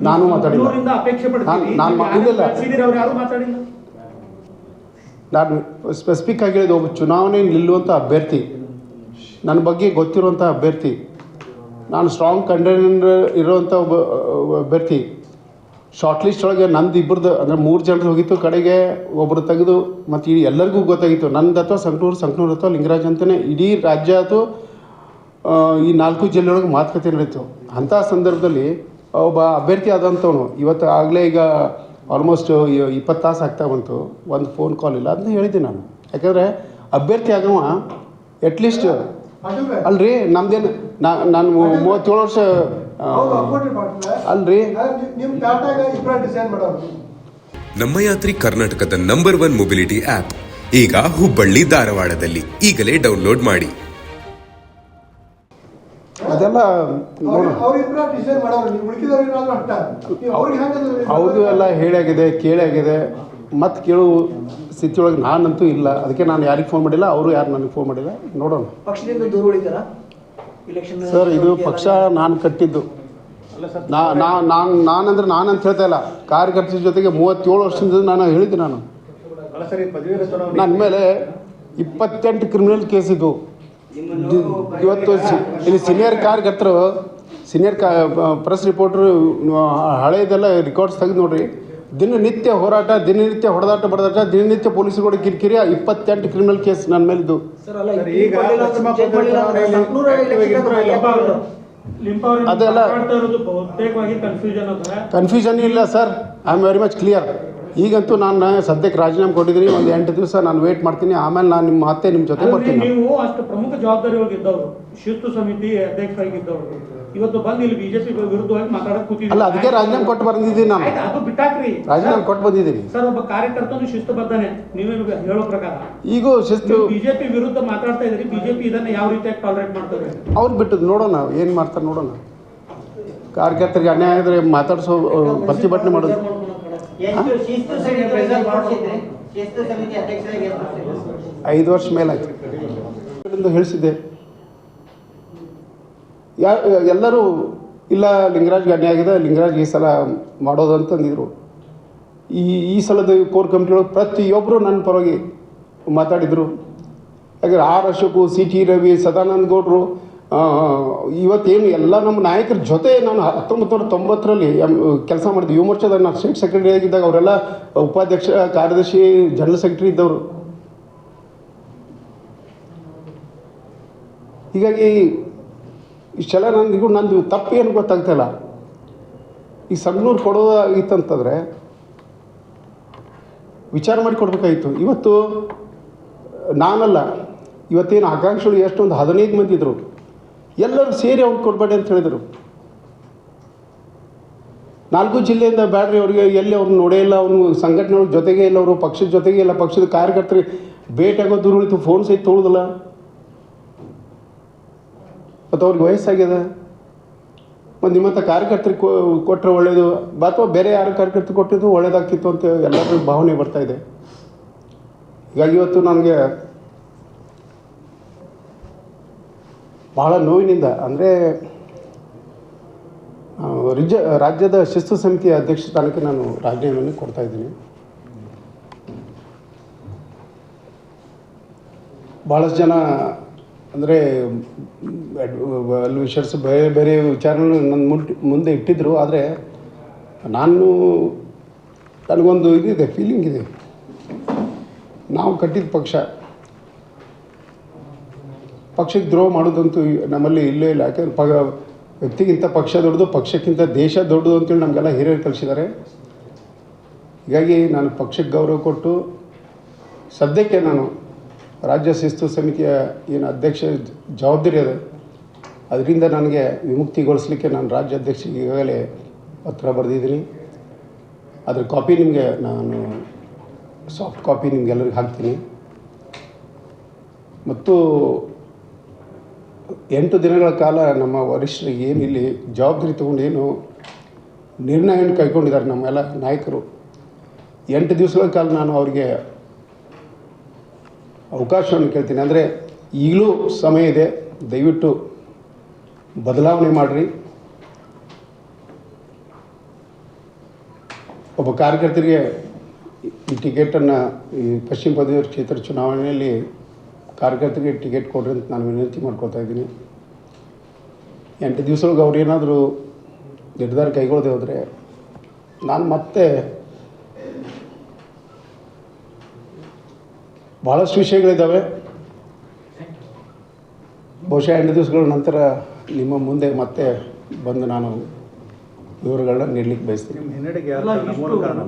ನಾನು ಮಾತಾಡಿಲ್ಲ. ನಾನು ಸ್ಪೆಸಿಫಿಕ್ ಆಗಿ ಹೇಳಿದ ಒಬ್ಬ ಚುನಾವಣೆ ನಿಲ್ಲುವಂಥ ಅಭ್ಯರ್ಥಿ, ನನ್ನ ಬಗ್ಗೆ ಗೊತ್ತಿರುವಂಥ ಅಭ್ಯರ್ಥಿ, ನಾನು ಸ್ಟ್ರಾಂಗ್ ಕಂಟೆಂಡರ್ ಇರುವಂಥ ಒಬ್ಬ ಅಭ್ಯರ್ಥಿ. ಶಾರ್ಟ್ ಲಿಸ್ಟ್ ಒಳಗೆ ನಂದು ಇಬ್ಬರದ್ದು ಅಂದರೆ 3 ಜನರು ಹೋಗಿತ್ತು, ಕಡೆಗೆ ಒಬ್ಬರು ತೆಗೆದು ಮತ್ತು ಇಡೀ ಎಲ್ಲರಿಗೂ ಗೊತ್ತಾಗಿತ್ತು ನಂದು ಅಥವಾ ಸಂಕನೂರು ಅಥವಾ ಲಿಂಗರಾಜ್ ಅಂತಲೇ ಇಡೀ ರಾಜ್ಯ ಅಥವಾ ಈ 4 ಜಿಲ್ಲೆಯೊಳಗೆ ಮಾತುಕತೆ ನಡೀತು. ಅಂಥ ಸಂದರ್ಭದಲ್ಲಿ ಒಬ್ಬ ಅಭ್ಯರ್ಥಿ ಆದಂಥವನು ಇವತ್ತು ಆಗಲೇ ಈಗ ಆಲ್ಮೋಸ್ಟ್ 20 ತಾಸು ಆಗ್ತಾ ಬಂತು, ಒಂದು ಫೋನ್ ಕಾಲ್ ಇಲ್ಲ ಅದನ್ನ ಹೇಳಿದ್ದೆ ನಾನು. ಯಾಕಂದರೆ ಅಭ್ಯರ್ಥಿ ಆಗವ ಅಟ್ಲೀಸ್ಟ್ ಅಲ್ರಿ ನಮ್ದೇನು ನಾನು 37 ವರ್ಷ ಅಲ್ರಿ. ನಮ್ಮ ಯಾತ್ರಿ ಕರ್ನಾಟಕದ ನಂಬರ್ 1 ಮೊಬಿಲಿಟಿ ಆ್ಯಪ್ ಈಗ ಹುಬ್ಬಳ್ಳಿ ಧಾರವಾಡದಲ್ಲಿ ಈಗಲೇ ಡೌನ್ಲೋಡ್ ಮಾಡಿ. ಅದೆಲ್ಲ ಅವ್ರದ್ದು ಎಲ್ಲ ಹೇಳಾಗಿದೆ ಕೇಳಾಗಿದೆ, ಮತ್ತು ಕೇಳು ಸ್ಥಿತಿಯೊಳಗೆ ನಾನಂತೂ ಇಲ್ಲ. ಅದಕ್ಕೆ ನಾನು ಯಾರಿಗೆ ಫೋನ್ ಮಾಡಿಲ್ಲ, ಅವರು ಯಾರು ನನಗೆ ಫೋನ್ ಮಾಡಿಲ್ಲ. ನೋಡೋಣ. ಪಕ್ಷದಿಂದ ದೂರ ಉಳಿತಾರಾ ಸರ್, ಇದು ಪಕ್ಷ ನಾನು ಕಟ್ಟಿದ್ದು. ನಾನಂದ್ರೆ ನಾನಂತ ಹೇಳ್ತಾ ಇಲ್ಲ, ಕಾರ್ಯಕರ್ತರ ಜೊತೆಗೆ 37 ವರ್ಷದಿಂದ ನಾನು ಹೇಳಿದ್ದೆ. ನನ್ನ ಮೇಲೆ 28 ಕ್ರಿಮಿನಲ್ ಕೇಸ್ ಇದ್ದು. ಇವತ್ತು ಇಲ್ಲಿ ಸೀನಿಯರ್ ಕಾರ್ಯಕರ್ತರು ಪ್ರೆಸ್ ರಿಪೋರ್ಟ್ರು ಹಳೆಯದೆಲ್ಲ ರೆಕಾರ್ಡ್ಸ್ ತೆಗೆದು ನೋಡ್ರಿ. ದಿನನಿತ್ಯ ಹೋರಾಟ, ದಿನನಿತ್ಯ ಹೊಡೆದಾಟ ಬಡದಾಟ, ದಿನನಿತ್ಯ ಪೊಲೀಸರುಗಳು ಕಿರಿಕಿರಿ. 28 ಕ್ರಿಮಿನಲ್ ಕೇಸ್ ನನ್ನ ಮೇಲಿದ್ದು. ಅದೆಲ್ಲ ಕನ್ಫ್ಯೂಷನ್ ಇಲ್ಲ sir, I am very much clear. ಈಗಂತೂ ನಾನು ಸದ್ಯಕ್ಕೆ ರಾಜೀನಾಮೆ ಕೊಟ್ಟಿದ್ದೀನಿ. ಒಂದು 8 ದಿವಸ ನಾನು ವೇಟ್ ಮಾಡ್ತೀನಿ, ಆಮೇಲೆ ನಾನು ನಿಮ್ಮ ಜೊತೆ ಬರ್ತೀನಿ. ನೀವು ಅಷ್ಟು ಪ್ರಮುಖ ಜವಾಬ್ದಾರಿಗಳಿದ್ದವರು, ಶಿಸ್ತು ಸಮಿತಿ ಅಧ್ಯಕ್ಷರಾಗಿದ್ದವರು, ಇವತ್ತು ಬಂದು ಇಲ್ಲಿ ಬಿಜೆಪಿ ವಿರುದ್ಧವಾಗಿ ಮಾತಾಡಕ್ಕೆ ಕೂತಿದ್ದೀವಿ. ಅಲ್ಲ, ಅದಕ್ಕೆ ರಾಜೀನಾಮೆ ಕೊಟ್ಟು ಬಂದಿದ್ದೀನಿ ನಾನು. ಅದು ಬಿಟ್ಟಾಕ್ರಿ, ರಾಜೀನಾಮೆ ಕೊಟ್ಟು ಬಂದಿದ್ದೀನಿ ಸರ್. ಒಬ್ಬ ಕಾರ್ಯಕರ್ತನು ಶಿಸ್ತುಬದ್ಧನೆ, ನೀವೇ ಹೇಳೋ ಪ್ರಕಾರ ಈಗ ಶಿಸ್ತು ಬಿಜೆಪಿ ವಿರುದ್ಧ ಮಾತಾಡ್ತಾ ಇದ್ರಿ. ಬಿಜೆಪಿ ಇದನ್ನ ಯಾವ ರೀತಿಯಾಗಿ ಟಾಲರೇಟ್ ಮಾಡ್ತಾರೆ? ಅವ್ರು ಬಿಟ್ಟದ್ದು ನೋಡೋಣ, ಏನು ಮಾಡ್ತಾರೆ ನೋಡೋಣ. ಕಾರ್ಯಕರ್ತರಿಗೆ ಅನ್ಯಾಯ ಆದರೆ ಮಾತಾಡಿಸೋ ಪ್ರತಿಭಟನೆ ಮಾಡೋದು. 5 ವರ್ಷ ಮೇಲಾಯ್ತು ಹೇಳಿಸಿದ್ದೆ. ಎಲ್ಲರೂ ಇಲ್ಲ ಲಿಂಗರಾಜ್ಗೆ ಅನ್ಯಾಯ ಆಗಿದೆ, ಲಿಂಗರಾಜ್ ಈ ಸಲ ಮಾಡೋದು ಅಂತಂದಿದ್ರು. ಈ ಸಲದ ಕೋರ್ ಕಮಿಟಿಯೊಳಗೆ ಪ್ರತಿಯೊಬ್ಬರು ನನ್ನ ಪರವಾಗಿ ಮಾತಾಡಿದರು. ಯಾಕಂದರೆ R Ashok, C T Ravi, Sadananda ಗೌಡರು, ಇವತ್ತೇನು ಎಲ್ಲ ನಮ್ಮ ನಾಯಕರ ಜೊತೆ ನಾನು 1990ರಲ್ಲಿ ಕೆಲಸ ಮಾಡಿದ್ದೆ. ಯುವ ಮೋರ್ಚಾದಾಗ ನಾನು ಸ್ಟೇಟ್ ಸೆಕ್ರೆಟರಿ ಆಗಿದ್ದಾಗ ಅವರೆಲ್ಲ ಉಪಾಧ್ಯಕ್ಷ, ಕಾರ್ಯದರ್ಶಿ, ಜನರಲ್ ಸೆಕ್ರೆಟರಿ ಇದ್ದವರು. ಹೀಗಾಗಿ ಇಷ್ಟೆಲ್ಲ ನಂದು ತಪ್ಪು ಏನು ಗೊತ್ತಾಗ್ತಾಯಿಲ್ಲ. ಈ ಸಂಗನೂರು ಕೊಡೋದಾಗಿತ್ತಂತಂದರೆ ವಿಚಾರ ಮಾಡಿ ಕೊಡಬೇಕಾಗಿತ್ತು. ಇವತ್ತು ನಾನಲ್ಲ, ಇವತ್ತೇನು ಆಕಾಂಕ್ಷಿಗಳು ಎಷ್ಟೊಂದು 15 ಮಂದಿ ಇದ್ದರು, ಎಲ್ಲರೂ ಸೇರಿ ಅವ್ನು ಕೊಡಬೇಡಿ ಅಂತ ಹೇಳಿದರು. 4 ಜಿಲ್ಲೆಯಿಂದ ಬ್ಯಾಡ್ರಿ ಅವ್ರಿಗೆ ಎಲ್ಲಿ ಅವ್ರನ್ನ ನೋಡೇ ಇಲ್ಲ, ಅವ್ನು ಸಂಘಟನೆಯೊಳಗೆ ಜೊತೆಗೆ ಇಲ್ಲ, ಅವರು ಪಕ್ಷದ ಜೊತೆಗೆ ಇಲ್ಲ, ಪಕ್ಷದ ಕಾರ್ಯಕರ್ತರಿಗೆ ಭೇಟಿಯಾಗೋ ದೂರ ಉಳಿತು, ಫೋನ್ ಸಹಿತ ತೊಗೊಳ್ಳೋದಿಲ್ಲ. ಮತ್ತು ಅವ್ರಿಗೆ ವಯಸ್ಸಾಗ್ಯದ. ಮತ್ತು ನಿಮ್ಮಂಥ ಕಾರ್ಯಕರ್ತರಿಗೆ ಕೊಟ್ಟರೆ ಒಳ್ಳೆಯದು, ಅಥವಾ ಬೇರೆ ಯಾರು ಕಾರ್ಯಕರ್ತರು ಕೊಟ್ಟಿದ್ದು ಒಳ್ಳೇದಾಗ್ತಿತ್ತು ಅಂತ ಎಲ್ಲರಿಗೂ ಭಾವನೆ ಬರ್ತಾಯಿದೆ. ಹೀಗಾಗಿ ಇವತ್ತು ನನಗೆ ಭಾಳ ನೋವಿನಿಂದ, ಅಂದರೆ ರಾಜ್ಯದ ಶಿಸ್ತು ಸಮಿತಿಯ ಅಧ್ಯಕ್ಷ ಸ್ಥಾನಕ್ಕೆ ನಾನು ರಾಜೀನಾಮೆಯನ್ನು ಕೊಡ್ತಾಯಿದ್ದೀನಿ. ಭಾಳಷ್ಟು ಜನ ಅಂದರೆ ವಿಷರ್ಸ್ ಬೇರೆ ಬೇರೆ ವಿಚಾರಗಳು ನನ್ನ ಮುಂದೆ ಇಟ್ಟಿದ್ದರು. ಆದರೆ ನನಗೊಂದು ಇದಿದೆ, ಫೀಲಿಂಗ್ ಇದೆ. ನಾವು ಕಟ್ಟಿದ ಪಕ್ಷಕ್ಕೆ ದ್ರೋಹ ಮಾಡೋದಂತೂ ನಮ್ಮಲ್ಲಿ ಇಲ್ಲೇ ಇಲ್ಲ. ಯಾಕೆಂದ್ರೆ ವ್ಯಕ್ತಿಗಿಂತ ಪಕ್ಷ ದೊಡ್ಡದು, ಪಕ್ಷಕ್ಕಿಂತ ದೇಶ ದೊಡ್ಡದು ಅಂತೇಳಿ ನಮಗೆಲ್ಲ ಹಿರಿಯರು ಕಲಿಸಿದ್ದಾರೆ. ಹೀಗಾಗಿ ನಾನು ಪಕ್ಷಕ್ಕೆ ಗೌರವ ಕೊಟ್ಟು ಸದ್ಯಕ್ಕೆ ನಾನು ರಾಜ್ಯ ಶಿಸ್ತು ಸಮಿತಿಯ ಏನು ಅಧ್ಯಕ್ಷ ಜವಾಬ್ದಾರಿ ಇದೆ, ಅದರಿಂದ ನನಗೆ ವಿಮುಕ್ತಿಗೊಳಿಸಲಿಕ್ಕೆ ನಾನು ರಾಜ್ಯಾಧ್ಯಕ್ಷರಿಗೆ ಈಗಾಗಲೇ ಪತ್ರ ಬರೆದಿದ್ದೀನಿ. ಅದರ ಕಾಪಿ ನಿಮಗೆ ನಾನು ಸಾಫ್ಟ್ ಕಾಪಿ ನಿಮಗೆಲ್ಲರಿಗೂ ಹಾಕ್ತೀನಿ. ಮತ್ತು 8 ದಿನಗಳ ಕಾಲ ನಮ್ಮ ವರಿಷ್ಠರಿಗೆ ಏನು ಇಲ್ಲಿ ಜವಾಬ್ದಾರಿ ತೊಗೊಂಡು ಏನು ನಿರ್ಣಯವನ್ನು ಕೈಗೊಂಡಿದ್ದಾರೆ ನಮ್ಮೆಲ್ಲ ನಾಯಕರು, 8 ದಿವಸಗಳ ಕಾಲ ನಾನು ಅವರಿಗೆ ಅವಕಾಶವನ್ನು ಕೇಳ್ತೀನಿ. ಅಂದರೆ ಈಗಲೂ ಸಮಯ ಇದೆ, ದಯವಿಟ್ಟು ಬದಲಾವಣೆ ಮಾಡಿರಿ. ಒಬ್ಬ ಕಾರ್ಯಕರ್ತರಿಗೆ ಈ ಟಿಕೆಟನ್ನು ಈ ಪಶ್ಚಿಮ ಪದವೀಧರ ಕ್ಷೇತ್ರ ಚುನಾವಣೆಯಲ್ಲಿ ಕಾರ್ಯಕರ್ತರಿಗೆ ಟಿಕೆಟ್ ಕೊಡ್ರಿ ಅಂತ ನಾನು ವಿನಂತಿ ಮಾಡ್ಕೊತಾ ಇದ್ದೀನಿ. 8 ದಿವಸದೊಳಗೆ ಅವ್ರು ಏನಾದರೂ ನಿರ್ಧಾರ ಕೈಗೊಳ್ಳದೆ ಹೋದರೆ ನಾನು ಮತ್ತೆ ಭಾಳಷ್ಟು ವಿಷಯಗಳಿದ್ದಾವೆ. ಬಹುಶಃ 8 ದಿವಸಗಳ ನಂತರ ನಿಮ್ಮ ಮುಂದೆ ಮತ್ತೆ ಬಂದು ನಾನು ವಿವರಗಳನ್ನ ನೀಡಲಿಕ್ಕೆ ಬಯಸ್ತೀನಿ. ನಿಮ್ಮ ಹಿನ್ನಡೆಗೆ ಅಲ್ಲ, ಮೂಲ ಕಾರಣ